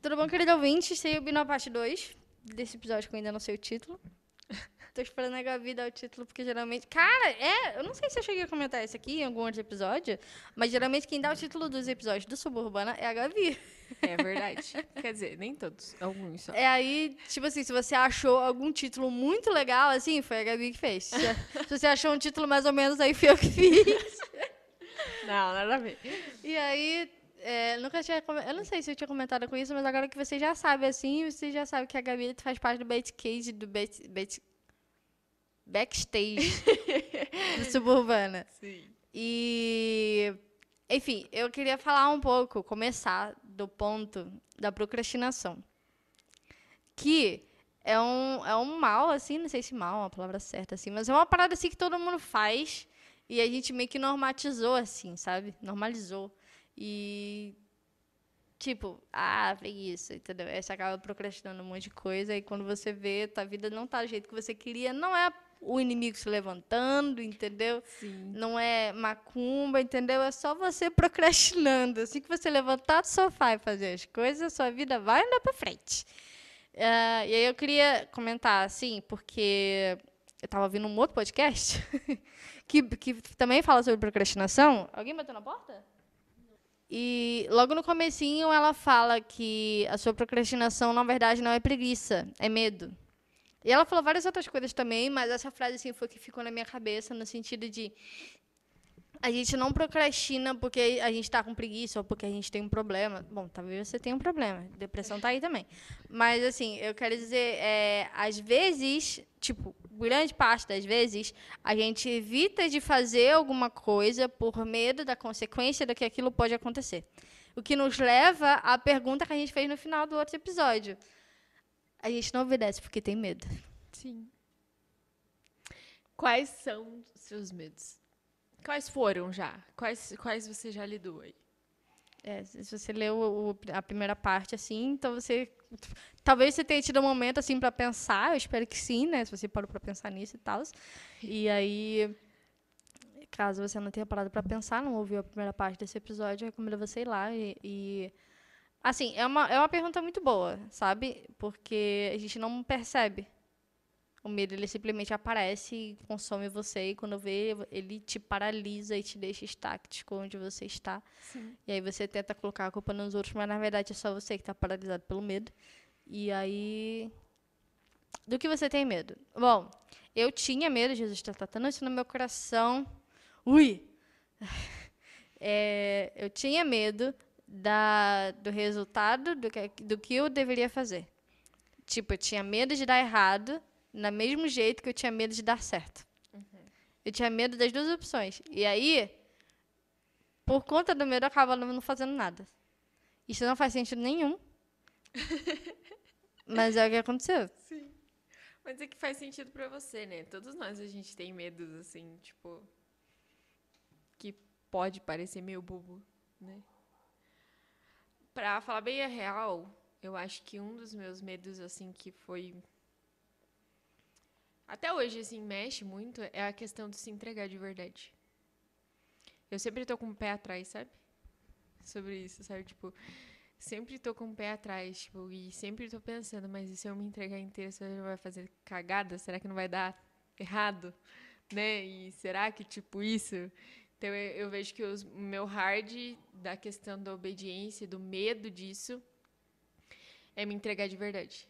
Tudo bom, querido ouvinte? Sei o Bino parte 2 desse episódio que eu ainda não sei o título. Tô esperando a Gabi dar o título, porque geralmente... Cara, eu não sei se eu cheguei a comentar isso aqui em algum outro episódio, mas geralmente quem dá o título dos episódios do Suburbana é a Gabi. É verdade. Quer dizer, nem todos, alguns só. É aí, tipo assim, se você achou algum título muito legal, assim, foi a Gabi que fez. Se você achou um título mais ou menos, aí fui eu que fiz. Não, nada a ver. E aí, nunca tinha... Eu não sei se eu tinha comentado com isso, mas agora que você já sabe, assim, você já sabe que a Gabi faz parte do Baitcage, do backstage do Suburbana. Sim. E, enfim, eu queria falar um pouco, começar do ponto da procrastinação. Que é um mal, assim, não sei se mal é uma palavra certa, assim, mas é uma parada assim que todo mundo faz e a gente meio que normatizou, assim, sabe? Normalizou. E, tipo, preguiça, entendeu? Aí você acaba procrastinando um monte de coisa e quando você vê, tua vida não tá do jeito que você queria, não é o inimigo se levantando, entendeu? Sim. Não é macumba, entendeu? É só você procrastinando. Assim que você levantar do sofá e fazer as coisas, a sua vida vai andar pra frente. E aí eu queria comentar, assim, porque eu tava ouvindo um outro podcast que também fala sobre procrastinação. Alguém bateu na porta? E logo no comecinho ela fala que a sua procrastinação, na verdade, não é preguiça, é medo. E ela falou várias outras coisas também, mas essa frase assim foi que ficou na minha cabeça no sentido de a gente não procrastina porque a gente está com preguiça ou porque a gente tem um problema. Bom, talvez você tenha um problema. Depressão tá aí também. Mas, assim, eu quero dizer, às vezes, tipo, grande parte das vezes, a gente evita de fazer alguma coisa por medo da consequência de que aquilo pode acontecer. O que nos leva à pergunta que a gente fez no final do outro episódio. A gente não obedece porque tem medo. Sim. Quais são os seus medos? Quais foram já? Quais você já lidou aí? Se você leu a primeira parte, assim, então você... Talvez você tenha tido um momento, assim, para pensar. Eu espero que sim, né? Se você parou para pensar nisso e tal. E aí, caso você não tenha parado para pensar, não ouviu a primeira parte desse episódio, eu recomendo você ir lá assim, é uma pergunta muito boa, sabe? Porque a gente não percebe. O medo, ele simplesmente aparece e consome você. E quando vê, ele te paralisa e te deixa estático onde você está. Sim. E aí você tenta colocar a culpa nos outros, mas na verdade é só você que está paralisado pelo medo. E aí... Do que você tem medo? Bom, eu tinha medo, Jesus está tratando isso no meu coração. Ui! Eu tinha medo do resultado do que eu deveria fazer. Tipo, eu tinha medo de dar errado, do mesmo jeito que eu tinha medo de dar certo. Eu tinha medo das duas opções. E aí, por conta do medo, eu acabava não fazendo nada. Isso não faz sentido nenhum, mas é o que aconteceu. Sim. Mas é que faz sentido pra você, né? Todos nós a gente tem medos assim, tipo, que pode parecer meio bobo, né? Pra falar bem a real, eu acho que um dos meus medos assim que foi até hoje assim mexe muito é a questão de se entregar de verdade. Eu sempre tô com o pé atrás, sabe? Sobre isso, sabe? Tipo, sempre tô com o pé atrás, tipo, e sempre tô pensando, mas e se eu me entregar inteira, será que não vai fazer cagada? Será que não vai dar errado? Né? E será que, tipo, isso? Então eu vejo que o meu hard da questão da obediência, do medo disso, é me entregar de verdade.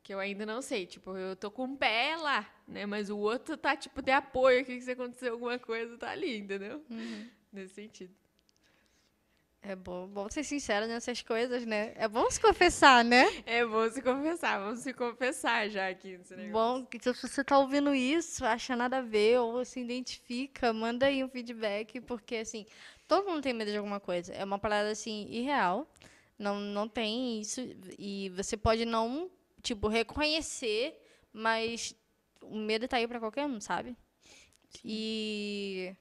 Que eu ainda não sei, tipo, eu tô com o pé lá, né? Mas o outro tá, tipo, de apoio, que se acontecer alguma coisa, tá ali, entendeu? Nesse sentido. É bom ser sincero nessas coisas, né? É bom se confessar, né? É, vamos se confessar já aqui nesse negócio. Bom, que se você tá ouvindo isso, acha nada a ver ou se identifica, manda aí um feedback, porque assim, todo mundo tem medo de alguma coisa. É uma parada assim irreal. Não tem isso e você pode não, tipo, reconhecer, mas o medo tá aí pra qualquer um, sabe? Sim. E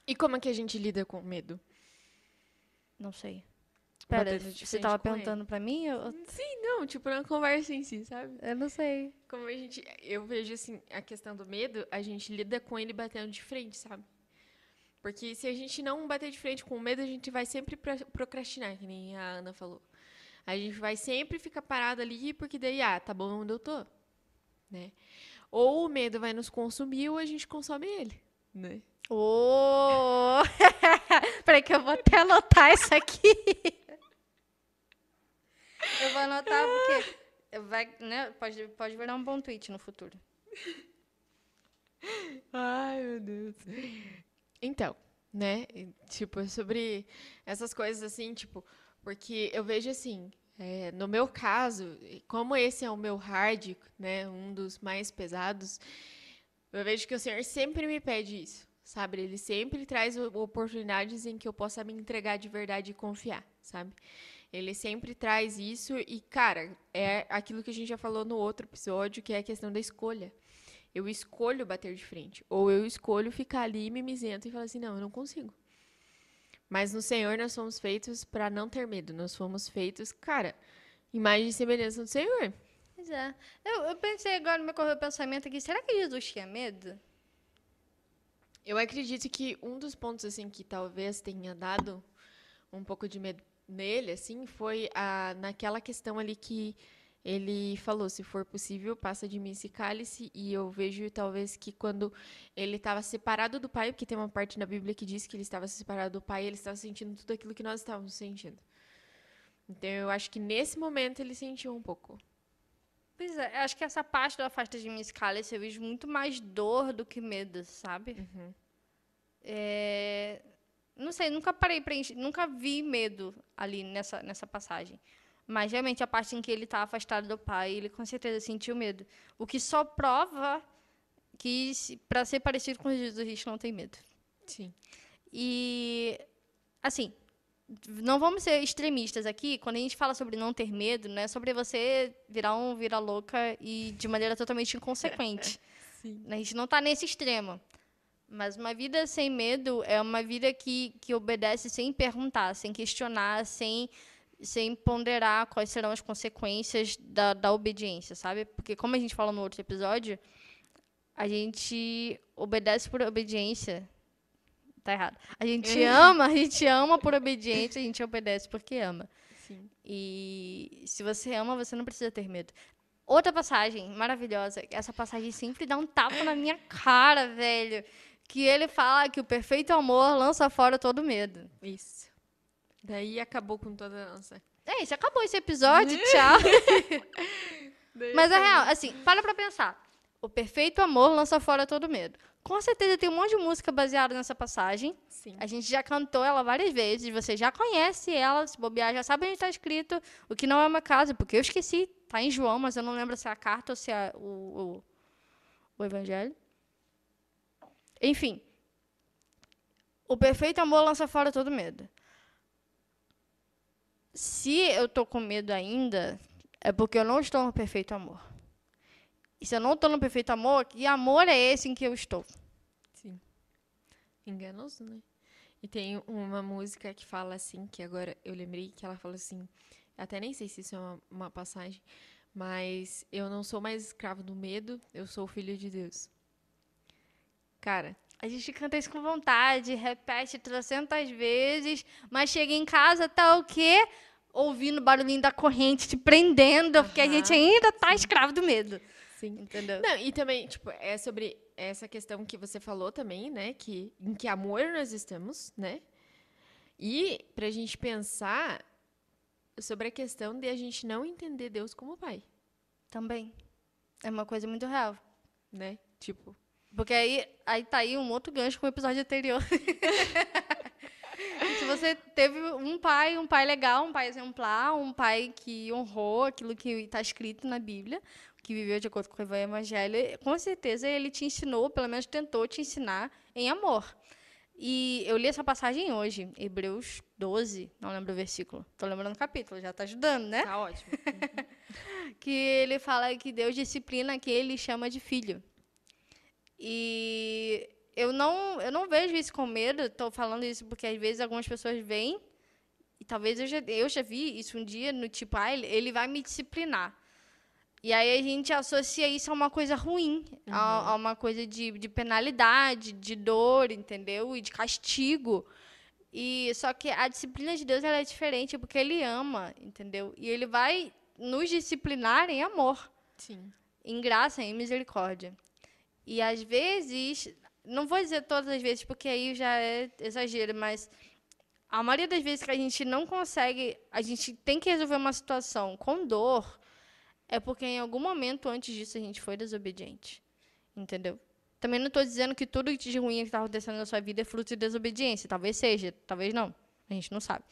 E como é que a gente lida com medo? não sei. Pera, Batendo de você frente tava com ele. perguntando pra mim? Sim, não, tipo, na conversa em si, sabe? Eu não sei. Como a gente. Eu vejo, assim, a questão do medo, a gente lida com ele batendo de frente, sabe? Porque se a gente não bater de frente com o medo, a gente vai sempre procrastinar, que nem a Ana falou. A gente vai sempre ficar parado ali, porque daí, tá bom onde eu tô, né? Ou o medo vai nos consumir, ou a gente consome ele, né? Oh! Peraí que eu vou até anotar isso aqui. Eu vou anotar porque né, pode virar um bom tweet no futuro. Ai, meu Deus. Então, né? Tipo, sobre essas coisas assim, tipo, porque eu vejo assim, no meu caso, como esse é o meu hard, né? Um dos mais pesados, eu vejo que o Senhor sempre me pede isso, sabe? Ele sempre traz oportunidades em que eu possa me entregar de verdade e confiar, sabe? Ele sempre traz isso e, cara, é aquilo que a gente já falou no outro episódio, que é a questão da escolha. Eu escolho bater de frente. Ou eu escolho ficar ali mimizento e falar assim, não, eu não consigo. Mas no Senhor nós fomos feitos para não ter medo. Nós fomos feitos, cara, imagem e semelhança do Senhor. Pois é. Eu pensei agora, me ocorreu o pensamento aqui, será que Jesus tinha medo? Eu acredito que um dos pontos, assim, que talvez tenha dado um pouco de medo nele, assim, foi naquela questão ali que ele falou, se for possível, passa de mim esse cálice, e eu vejo talvez que quando ele estava separado do pai, porque tem uma parte na Bíblia que diz que ele estava separado do pai, ele estava sentindo tudo aquilo que nós estávamos sentindo. Então eu acho que nesse momento ele sentiu um pouco. Pois é, acho que essa parte do Afasta de mim esse cálice eu vejo muito mais dor do que medo, sabe? Não sei, nunca vi medo ali nessa passagem. Mas realmente a parte em que ele está afastado do pai, ele com certeza sentiu medo. O que só prova que para ser parecido com Jesus, a gente não tem medo. Sim. E, assim, não vamos ser extremistas aqui. Quando a gente fala sobre não ter medo, não é sobre você virar um vira-louca e de maneira totalmente inconsequente. Sim. A gente não está nesse extremo. Mas uma vida sem medo é uma vida que obedece sem perguntar, sem questionar, sem ponderar quais serão as consequências da obediência, sabe? Porque, como a gente fala no outro episódio, a gente obedece por obediência. Tá errado. A gente ama por obediência, a gente obedece porque ama. Sim. E se você ama, você não precisa ter medo. Outra passagem maravilhosa, essa passagem sempre dá um tapa na minha cara, velho. Que ele fala que o perfeito amor lança fora todo medo. Isso. Daí acabou com toda a nossa. É isso, acabou esse episódio, tchau. Mas é real, assim, pra pensar. O perfeito amor lança fora todo medo. Com certeza tem um monte de música baseada nessa passagem. Sim. A gente já cantou ela várias vezes, você já conhece ela, se bobear, já sabe onde está escrito. O que não é uma casa, porque eu esqueci, tá em João, mas eu não lembro se é a carta ou se é o evangelho. Enfim, o perfeito amor lança fora todo medo. Se eu tô com medo ainda, é porque eu não estou no perfeito amor. E se eu não estou no perfeito amor, que amor é esse em que eu estou? Sim. Enganoso, né? E tem uma música que fala assim, que agora eu lembrei que ela fala assim, até nem sei se isso é uma passagem, mas eu não sou mais escravo do medo, eu sou filho de Deus. Cara, a gente canta isso com vontade, repete 300 vezes, mas chega em casa, tá o quê? Ouvindo o barulhinho da corrente te prendendo, porque a gente ainda tá escravo do medo. Sim. Entendeu? Não, e também, tipo, é sobre essa questão que você falou também, né? Em que amor nós estamos, né? E pra gente pensar sobre a questão de a gente não entender Deus como pai. Também. É uma coisa muito real. Né? Tipo. Porque aí tá aí um outro gancho com o episódio anterior. Se você teve um pai legal, um pai exemplar, um pai que honrou aquilo que está escrito na Bíblia, que viveu de acordo com o Evangelho, com certeza ele te ensinou, pelo menos tentou te ensinar em amor. E eu li essa passagem hoje, Hebreus 12, não lembro o versículo. Tô lembrando o capítulo, já tá ajudando, né? Tá ótimo. Que ele fala que Deus disciplina que ele chama de filho. E eu não vejo isso com medo, estou falando isso porque às vezes algumas pessoas veem, e talvez eu já vi isso um dia, no tipo, ele vai me disciplinar. E aí a gente associa isso a uma coisa ruim, a uma coisa de penalidade, de dor, entendeu? E de castigo. E só que a disciplina de Deus ela é diferente porque ele ama, entendeu? E ele vai nos disciplinar em amor, Sim. em graça, em misericórdia. E às vezes, não vou dizer todas as vezes porque aí já é exagero, mas a maioria das vezes que a gente não consegue, a gente tem que resolver uma situação com dor, é porque em algum momento antes disso a gente foi desobediente. Entendeu? Também não estou dizendo que tudo de ruim que está acontecendo na sua vida é fruto de desobediência. Talvez seja, talvez não. A gente não sabe.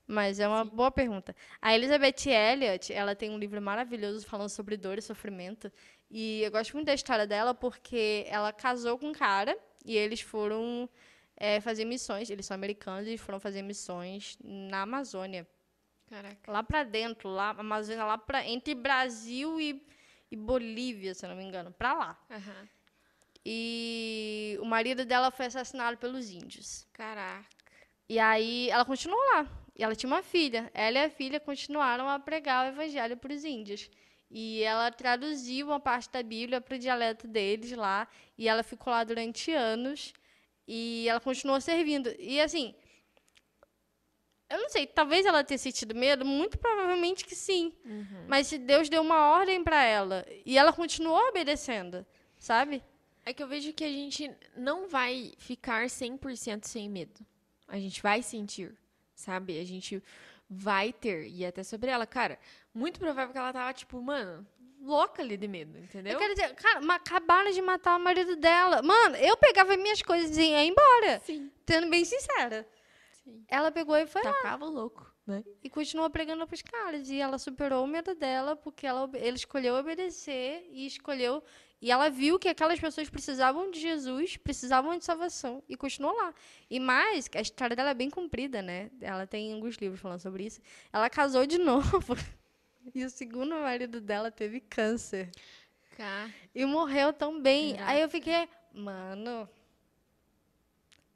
Mas é uma Sim. boa pergunta. A Elizabeth Elliot, ela tem um livro maravilhoso falando sobre dor e sofrimento. E eu gosto muito da história dela porque ela casou com um cara e eles foram fazer missões. Eles são americanos e foram fazer missões na Amazônia. Caraca. Lá para dentro, lá, Amazônia, lá entre Brasil e Bolívia, se eu não me engano. Para lá. Aham. E o marido dela foi assassinado pelos índios. Caraca. E aí ela continuou lá. E ela tinha uma filha. Ela e a filha continuaram a pregar o evangelho para os índios. E ela traduziu uma parte da Bíblia para o dialeto deles lá. E ela ficou lá durante anos. E ela continuou servindo. E assim, eu não sei, talvez ela tenha sentido medo, muito provavelmente que sim. Mas Deus deu uma ordem para ela. E ela continuou obedecendo, sabe? É que eu vejo que a gente não vai ficar 100% sem medo. A gente vai sentir, sabe? A gente vai ter. E até sobre ela, cara, muito provável que ela tava, tipo, mano, louca ali de medo, entendeu? Eu quero dizer, cara, acabaram de matar o marido dela. Mano, eu pegava minhas coisas e ia embora. Sim. Sendo bem sincera. Sim. Ela pegou e foi lá. Tacava o louco, né? E continuou pregando pros caras. E ela superou o medo dela porque ele escolheu obedecer e escolheu. E ela viu que aquelas pessoas precisavam de Jesus, precisavam de salvação. E continuou lá. E mais, a história dela é bem comprida, né? Ela tem alguns livros falando sobre isso. Ela casou de novo. E o segundo marido dela teve câncer. E morreu também. Caraca. Aí eu fiquei, mano,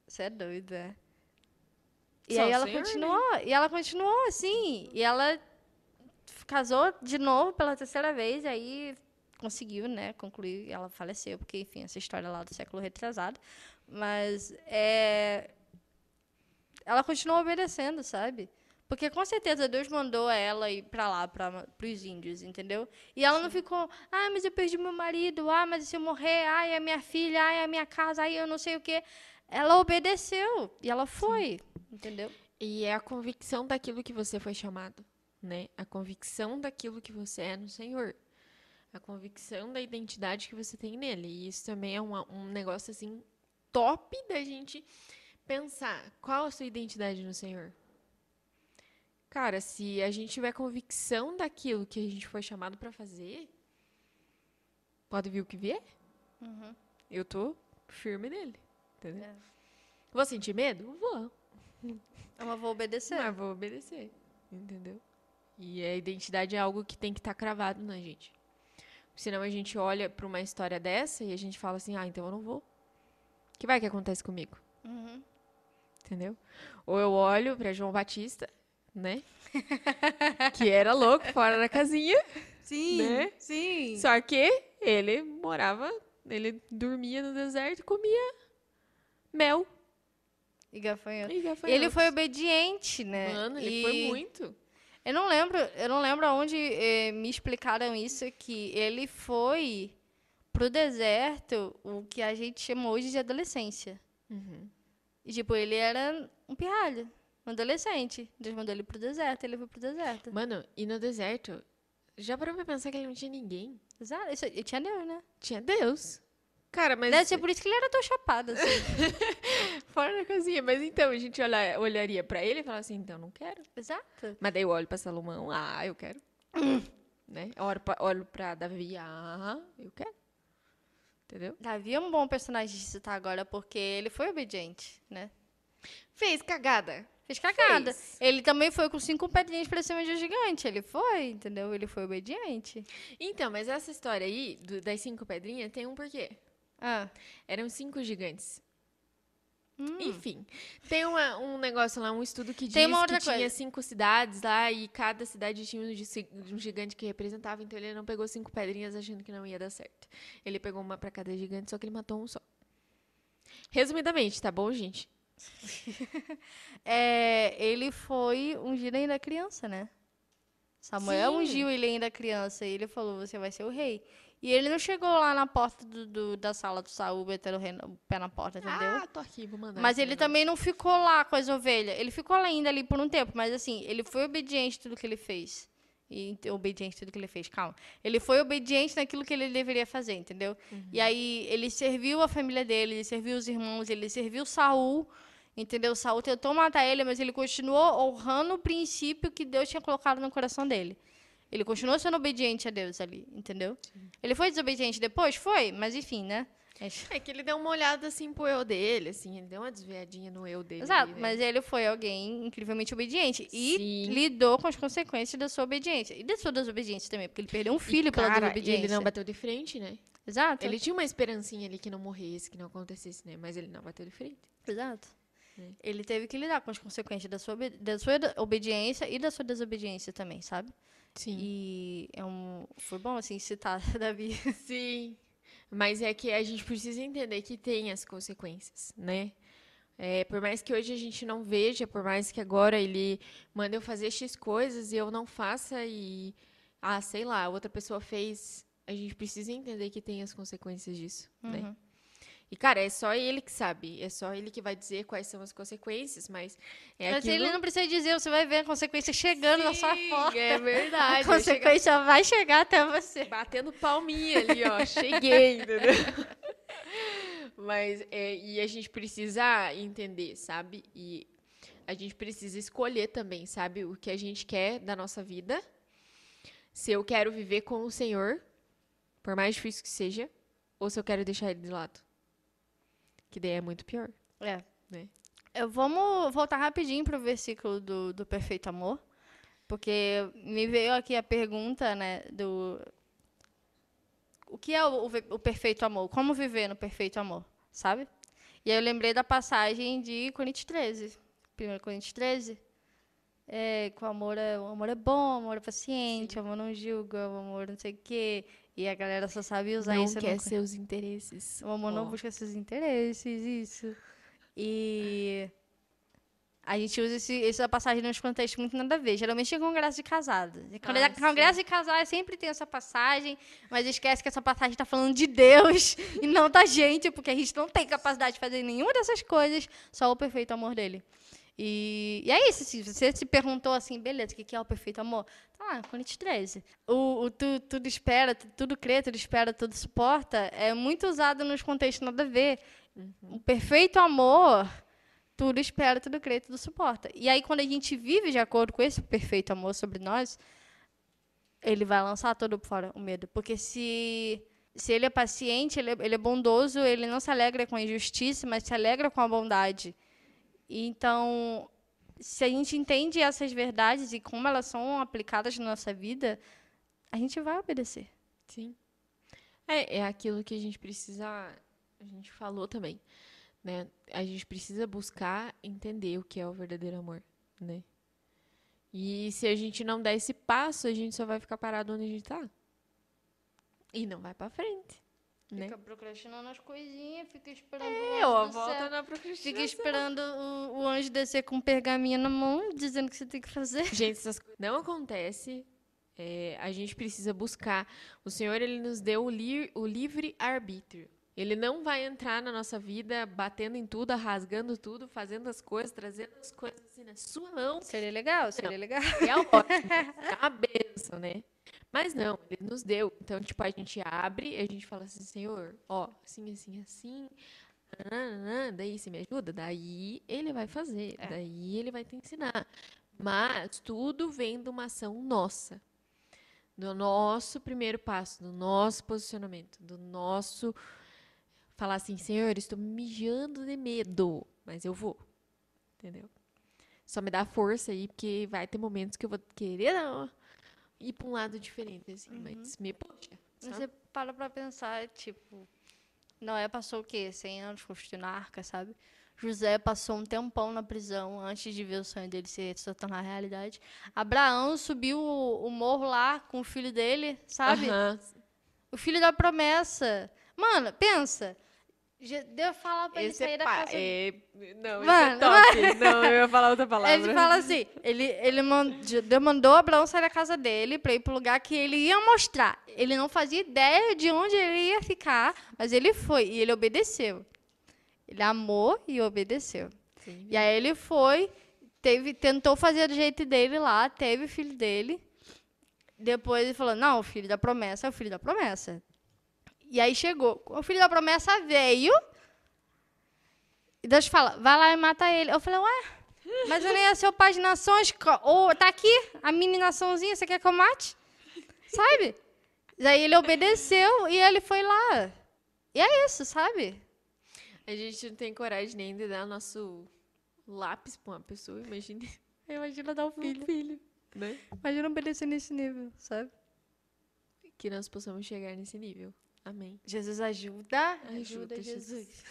você é doida. É? E Só aí o ela Senhor, continuou, e ela continuou assim. E ela casou de novo pela terceira vez, e aí conseguiu, né, concluir. Ela faleceu, porque, enfim, essa história lá do século retrasado. Mas ela continuou obedecendo, sabe? Porque com certeza Deus mandou ela ir pra lá, para os índios, entendeu? E ela não ficou, mas eu perdi meu marido, mas se eu morrer, é a minha filha, é a minha casa, eu não sei o quê. Ela obedeceu e ela foi, entendeu? E é a convicção daquilo que você foi chamado, né? A convicção daquilo que você é no Senhor. A convicção da identidade que você tem nele. E isso também é um negócio, assim, top da gente pensar. Qual a sua identidade no Senhor? Cara, se a gente tiver convicção daquilo que a gente foi chamado pra fazer, pode vir o que vier. Eu tô firme nele, entendeu? Vou sentir medo? Vou. Eu vou obedecer. Mas vou obedecer, entendeu? E a identidade é algo que tem que estar cravado na gente. Senão a gente olha pra uma história dessa e a gente fala assim, então eu não vou. O que vai que acontece comigo? Entendeu? Ou eu olho pra João Batista, né? Que era louco, fora da casinha. Sim, né? sim. Só que ele dormia no deserto e comia mel E gafanhoto. e gafanhotos. Ele foi obediente, né? Mano, ele foi muito. Eu não lembro aonde me explicaram isso, que ele foi pro deserto, o que a gente chama hoje de adolescência. E, tipo, ele era um pirralho, um adolescente. Deus mandou ele pro deserto, ele foi pro deserto. Mano, e no deserto, já parou pra pensar que ele não tinha ninguém? Exato, e tinha Deus, né? Tinha Deus. Cara, mas... Deve ser por isso que ele era tão chapado, assim. Fora da casinha. Mas então, a gente olharia pra ele e falaria assim, então, não quero. Exato. Mas daí eu olho pra Salomão, eu quero. Né? Olho pra Davi, eu quero. Entendeu? Davi é um bom personagem de citar agora, porque ele foi obediente, né? Fez cagada. Fez cagada. Fez. Ele também foi com 5 pedrinhas pra cima de um gigante. Ele foi, entendeu? Ele foi obediente. Então, mas essa história aí, das 5 pedrinhas, tem um porquê. Eram 5 gigantes. Enfim, tem um negócio lá, um estudo que diz que tinha 5 cidades lá e cada cidade tinha um gigante que representava, então ele não pegou 5 pedrinhas achando que não ia dar certo. Ele pegou uma pra cada gigante, só que ele matou um só. Resumidamente, tá bom, gente? Ele foi ungido ainda criança, né? Samuel Sim. ungiu ele ainda criança e ele falou, você vai ser o rei. E ele não chegou lá na porta da sala do Saul, metendo o pé na porta, entendeu? Tô aqui, vou mandar Mas esse ele negócio. também não ficou lá com as ovelhas. Ele ficou lá ainda ali por um tempo, mas assim, ele foi obediente a tudo que ele fez. Obediente a tudo que ele fez, calma. Ele foi obediente naquilo que ele deveria fazer, entendeu? E aí ele serviu a família dele, ele serviu os irmãos, ele serviu Saul, entendeu? Saul tentou matar ele, mas ele continuou honrando o princípio que Deus tinha colocado no coração dele. Ele continuou sendo obediente a Deus ali, entendeu? Ele foi desobediente depois? Foi, mas enfim, né? É que ele deu uma olhada, assim, pro eu dele, assim. Ele deu uma desviadinha no eu dele. Exato, ali, né? mas ele foi alguém incrivelmente obediente e Sim. lidou com as consequências da sua obediência e da sua desobediência também, porque ele perdeu um filho E, pela cara, desobediência. ele não bateu de frente, né? Exato. Ele tinha uma esperancinha ali que não morresse, que não acontecesse, né? Mas ele não bateu de frente. Exato. É. Ele teve que lidar com as consequências da sua obediência e da sua desobediência também, sabe? Sim. E foi bom, assim, citar Davi. Sim. Mas é que a gente precisa entender que tem as consequências, né? Por mais que hoje a gente não veja, por mais que agora ele manda eu fazer X coisas e eu não faça e, sei lá, outra pessoa fez, a gente precisa entender que tem as consequências disso, né? E, cara, é só ele que sabe, é só ele que vai dizer quais são as consequências, mas Mas aquilo... ele não precisa dizer, você vai ver a consequência chegando na sua Sim, porta. é verdade. A consequência vai chegar até você. Batendo palminha ali, ó, cheguei, entendeu? Mas, e a gente precisa entender, sabe? E a gente precisa escolher também, sabe? O que a gente quer da nossa vida. Se eu quero viver com o Senhor, por mais difícil que seja, ou se eu quero deixar ele de lado. Que daí é muito pior. Né? Vamos voltar rapidinho pro versículo do perfeito amor. Porque me veio aqui a pergunta, né, o que é o perfeito amor? Como viver no perfeito amor, sabe? E aí eu lembrei da passagem de Coríntios 13. 1 Coríntios 13. Que o amor é bom, o amor é paciente, o amor não julga, o amor não sei o quê. E a galera só sabe usar Não isso. quer seus interesses. O amor não busca seus interesses, isso. E a gente usa essa passagem nos contextos muito nada a ver. Geralmente é congresso de casado. Congresso de casal sempre tem essa passagem, mas esquece que essa passagem está falando de Deus e não da gente, porque a gente não tem capacidade de fazer nenhuma dessas coisas, só o perfeito amor dele. E é isso, se você se perguntou assim, beleza, o que é o perfeito amor? Tá lá, Coríntios 13. Tudo espera, tudo crê, tudo espera, tudo suporta, é muito usado nos contextos nada a ver. O perfeito amor, tudo espera, tudo crê, tudo suporta. E aí, quando a gente vive de acordo com esse perfeito amor sobre nós, ele vai lançar todo por fora o medo. Porque se ele é paciente, ele é bondoso, ele não se alegra com a injustiça, mas se alegra com a bondade. Então, se a gente entende essas verdades e como elas são aplicadas na nossa vida, a gente vai obedecer. Sim. É aquilo que a gente precisa... A gente falou também, né? A gente precisa buscar entender o que é o verdadeiro amor, né? E se a gente não der esse passo, a gente só vai ficar parado onde a gente tá. E não vai pra frente. Né? Fica procrastinando as coisinhas, fica esperando a volta na procrastinação. Fica esperando o anjo descer com um pergaminho na mão, dizendo que você tem que fazer. Gente, essas coisas não acontecem. A gente precisa buscar. O Senhor, Ele nos deu o livre arbítrio. Ele não vai entrar na nossa vida batendo em tudo, rasgando tudo, fazendo as coisas, trazendo as coisas assim na sua mão. Seria legal, seria legal. É ótimo, é uma bênção, né? Mas não, ele nos deu. Então, tipo, a gente abre e a gente fala assim, Senhor, ó, assim, assim, assim, daí você me ajuda? Daí ele vai fazer, daí ele vai te ensinar. Mas tudo vem de uma ação nossa. Do nosso primeiro passo, do nosso posicionamento, do nosso... Falar assim, Senhor, estou me mijando de medo, mas eu vou. Entendeu? Só me dá força aí, porque vai ter momentos que eu vou querer ir para um lado diferente, assim, mas me puxa. Sabe? Você para pra pensar, tipo, Noé passou o quê? 100 anos construindo a arca, sabe? José passou um tempão na prisão antes de ver o sonho dele se tornar realidade. Abraão subiu o morro lá com o filho dele, sabe? O filho da promessa. Mano, pensa. Deu falar pra ele Esse sair é da pá. casa dele. Não, Mano, esse é top. Não, eu ia falar outra palavra. Ele fala assim, ele mandou Abraão sair da casa dele para ir pro lugar que ele ia mostrar. Ele não fazia ideia de onde ele ia ficar, mas ele foi e ele obedeceu. Ele amou e obedeceu. Sim. E aí ele foi, tentou fazer do jeito dele lá, teve o filho dele. Depois ele falou, não, o filho da promessa é o filho da promessa. E aí chegou, o filho da promessa veio, e Deus fala, vai lá e mata ele. Eu falei, ué, mas eu nem ia ser o pai de nações, ou tá aqui, a mini naçãozinha, você quer que eu mate? Sabe? Daí ele obedeceu e ele foi lá. E é isso, sabe? A gente não tem coragem nem de dar nosso lápis pra uma pessoa, imagine Imagina dar um um filho, né? Imagina obedecer nesse nível, sabe? Que nós possamos chegar nesse nível. Amém. Jesus ajuda. Ajuda, Jesus.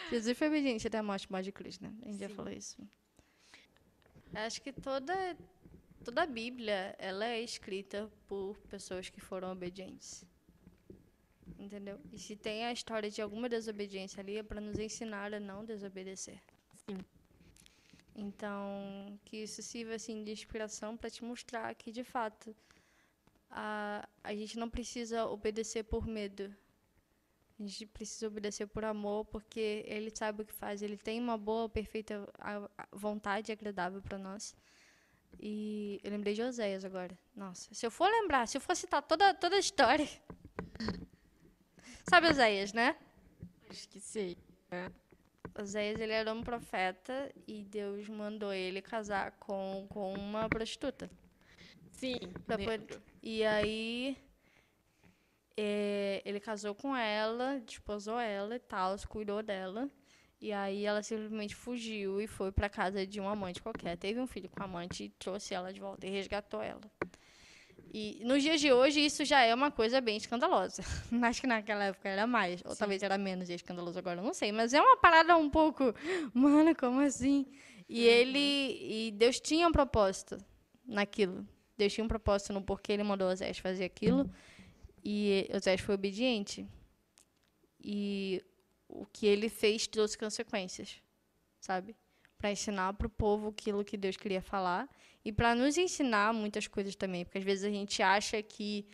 Jesus foi obediente até a morte de Cristo, né? A gente já Sim. falou isso. Acho que toda a Bíblia, ela é escrita por pessoas que foram obedientes. Entendeu? E se tem a história de alguma desobediência ali, é para nos ensinar a não desobedecer. Sim. Então, que isso sirva assim, de inspiração para te mostrar que, de fato, a gente não precisa obedecer por medo. A gente precisa obedecer por amor, porque ele sabe o que faz. Ele tem uma boa, perfeita vontade agradável para nós. E eu lembrei de Oséias agora. Nossa, se eu for citar toda a história... Sabe Oséias, né? Acho que sei. Oséias, ele era um profeta e Deus mandou ele casar com uma prostituta. Sim. E aí, ele casou com ela, desposou ela e tal, cuidou dela. E aí ela simplesmente fugiu e foi pra casa de um amante qualquer. Teve um filho com a amante e trouxe ela de volta e resgatou ela. E nos dias de hoje isso já é uma coisa bem escandalosa. Acho que naquela época era mais, ou talvez era menos escandaloso agora, eu não sei. Mas é uma parada um pouco, mano, como assim? E Deus tinha um propósito naquilo. Deus tinha um propósito no porquê ele mandou Oséias fazer aquilo. E Oséias foi obediente. E o que ele fez trouxe consequências, sabe? Para ensinar para o povo aquilo que Deus queria falar e para nos ensinar muitas coisas também, porque às vezes a gente acha que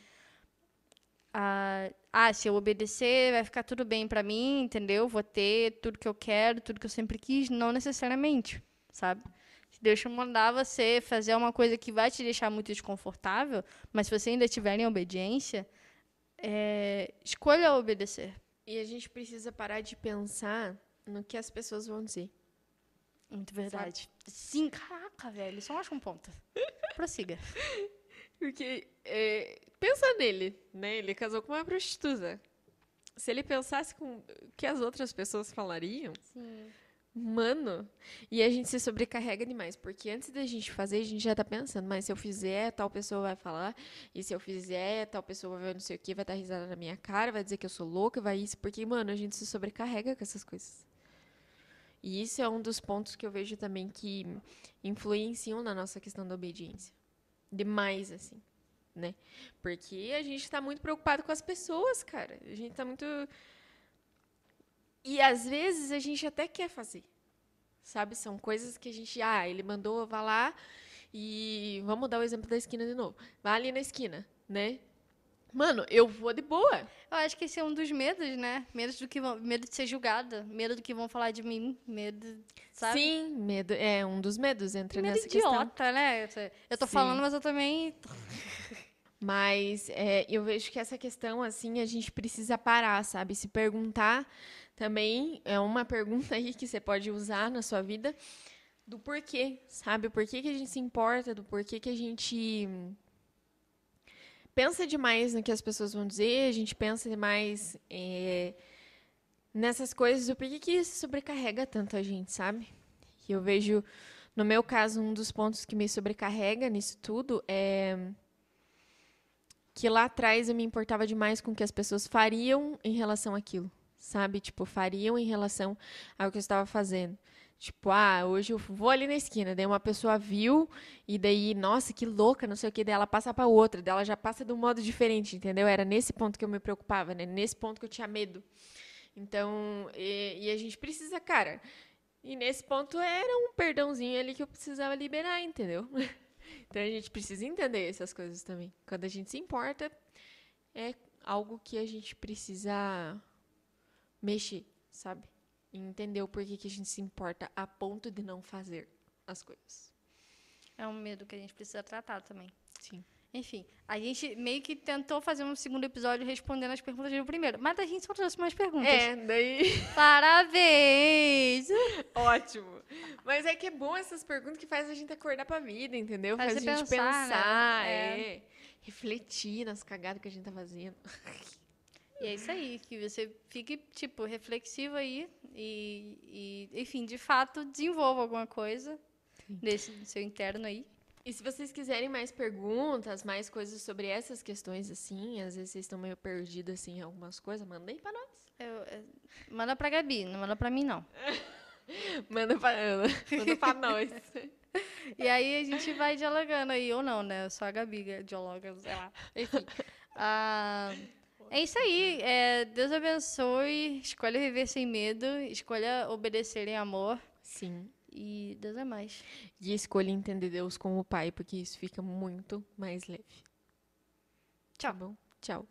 se eu obedecer vai ficar tudo bem para mim, entendeu? Vou ter tudo que eu quero, tudo que eu sempre quis, não necessariamente, sabe? Se Deus te mandar você fazer uma coisa que vai te deixar muito desconfortável, mas se você ainda estiver em obediência, escolha obedecer. E a gente precisa parar de pensar no que as pessoas vão dizer. Muito verdade. Sim, caraca, velho. Só acho um ponto. Prossiga. Porque, pensa nele, né? Ele casou com uma prostituta. Se ele pensasse com o que as outras pessoas falariam, Sim. mano, e a gente se sobrecarrega demais, porque antes da gente fazer, a gente já tá pensando, mas se eu fizer, tal pessoa vai falar, e se eu fizer, tal pessoa vai não sei o que, vai dar risada na minha cara, vai dizer que eu sou louca, vai isso, porque, mano, a gente se sobrecarrega com essas coisas. E isso é um dos pontos que eu vejo também que influenciam na nossa questão da obediência. Demais, assim, né? Porque a gente tá muito preocupado com as pessoas, cara. A gente tá muito... E, às vezes, a gente até quer fazer, sabe? São coisas que a gente... ele mandou, vá lá e... Vamos dar o exemplo da esquina de novo. Vá ali na esquina, né? Mano, eu vou de boa. Eu acho que esse é um dos medos, né? Medo de ser julgada, medo do que vão falar de mim, medo, sabe? Sim, medo. É um dos medos, entra Medo nessa idiota, questão. né? Eu tô Sim. falando, mas eu também... Mas eu vejo que essa questão, assim, a gente precisa parar, sabe? Se perguntar também, é uma pergunta aí que você pode usar na sua vida, do porquê, sabe? O porquê que a gente se importa, do porquê que a gente pensa demais no que as pessoas vão dizer, a gente pensa demais nessas coisas, do porquê que isso sobrecarrega tanto a gente, sabe? E eu vejo, no meu caso, um dos pontos que me sobrecarrega nisso tudo é que lá atrás eu me importava demais com o que as pessoas fariam em relação àquilo, sabe? Tipo, fariam em relação ao que eu estava fazendo. Tipo, hoje eu vou ali na esquina, daí uma pessoa viu, e daí, nossa, que louca, não sei o que, daí ela passa pra outra, daí ela já passa de um modo diferente, entendeu? Era nesse ponto que eu me preocupava, né? Nesse ponto que eu tinha medo. Então, e a gente precisa, cara. E nesse ponto era um perdãozinho ali que eu precisava liberar, entendeu? Então a gente precisa entender essas coisas também. Quando a gente se importa, é algo que a gente precisa mexer, sabe? E entender o porquê que a gente se importa a ponto de não fazer as coisas. É um medo que a gente precisa tratar também. Sim. Enfim, a gente meio que tentou fazer um segundo episódio respondendo as perguntas do primeiro, mas a gente só trouxe mais perguntas. Daí. Parabéns! Ótimo. Mas é que é bom essas perguntas que faz a gente acordar pra vida, entendeu? Faz Faz a você gente pensar, pensar, né? refletir nas cagadas que a gente tá fazendo. E é isso aí, que você fique, tipo, reflexivo aí enfim, de fato, desenvolva alguma coisa desse seu interno aí. E se vocês quiserem mais perguntas, mais coisas sobre essas questões, assim, às vezes vocês estão meio perdidos, assim, em algumas coisas, manda aí pra nós. Manda pra Gabi, não manda pra mim, não. Manda pra Ana, manda pra nós. E aí a gente vai dialogando aí, ou não, né? Só a Gabi dialoga, sei lá. Enfim. É isso aí. Deus abençoe. Escolha viver sem medo. Escolha obedecer em amor. Sim. E Deus é mais. E escolha entender Deus como Pai, porque isso fica muito mais leve. Tchau. Tá bom? Tchau.